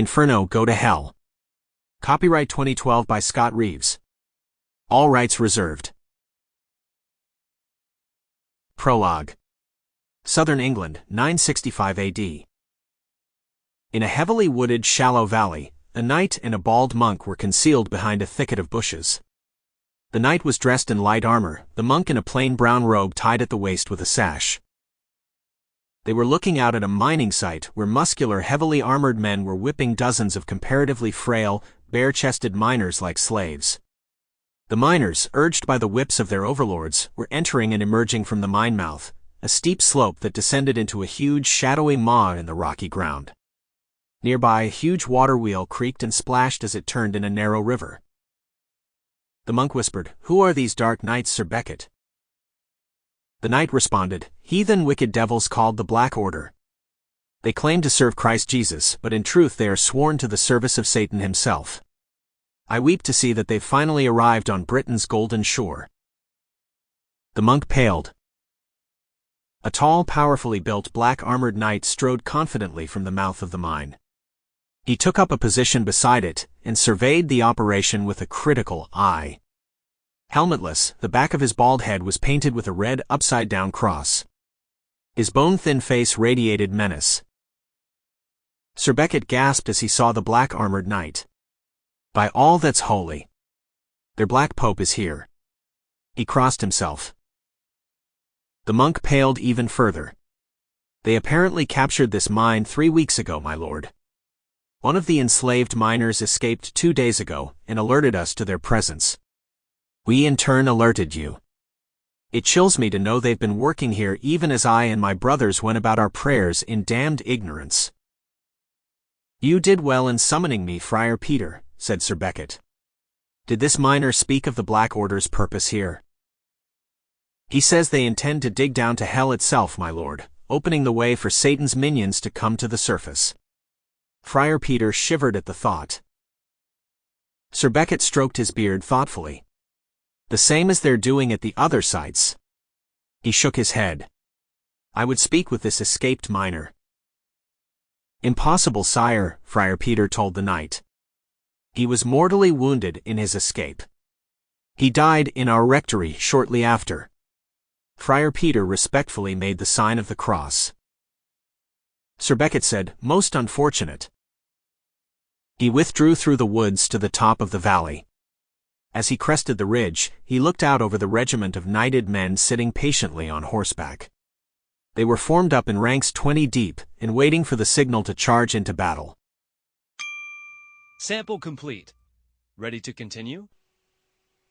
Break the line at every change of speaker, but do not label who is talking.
Inferno, Go to Hell. Copyright 2012 by Scott Reeves. All rights reserved. Prologue. Southern England, 965 AD. In a heavily wooded, shallow valley, a knight and a bald monk were concealed behind a thicket of bushes. The knight was dressed in light armor, the monk in a plain brown robe tied at the waist with a sash. They were looking out at a mining site where muscular, heavily armored men were whipping dozens of comparatively frail, bare-chested miners like slaves. The miners, urged by the whips of their overlords, were entering and emerging from the mine mouth, a steep slope that descended into a huge, shadowy maw in the rocky ground. Nearby, a huge water wheel creaked and splashed as it turned in a narrow river. The monk whispered, "Who are these dark knights, Sir Becket?" The knight responded, "Heathen wicked devils called the Black Order. They claim to serve Christ Jesus, but in truth they are sworn to the service of Satan himself. I weep to see that they've finally arrived on Britain's golden shore." The monk paled. A tall, powerfully built, black-armored knight strode confidently from the mouth of the mine. He took up a position beside it, and surveyed the operation with a critical eye. Helmetless, the back of his bald head was painted with a red, upside-down cross. His bone-thin face radiated menace. Sir Becket gasped as he saw the black-armored knight. "By all that's holy! Their Black Pope is here." He crossed himself. The monk paled even further. "They apparently captured this mine 3 weeks ago, my lord. One of the enslaved miners escaped 2 days ago and alerted us to their presence. We in turn alerted you. It chills me to know they've been working here even as I and my brothers went about our prayers in damned ignorance." "You did well in summoning me, Friar Peter," said Sir Becket. "Did this miner speak of the Black Order's purpose here?" "He says they intend to dig down to hell itself, my lord, opening the way for Satan's minions to come to the surface." Friar Peter shivered at the thought. Sir Becket stroked his beard thoughtfully. "The same as they're doing at the other sites." He shook his head. "I would speak with this escaped miner." "Impossible, sire," Friar Peter told the knight. "He was mortally wounded in his escape. He died in our rectory shortly after." Friar Peter respectfully made the sign of the cross. Sir Becket said, "Most unfortunate." He withdrew through the woods to the top of the valley. As he crested the ridge, he looked out over the regiment of knighted men sitting patiently on horseback. They were formed up in ranks 20 deep, and waiting for the signal to charge into battle.
Sample complete. Ready to continue?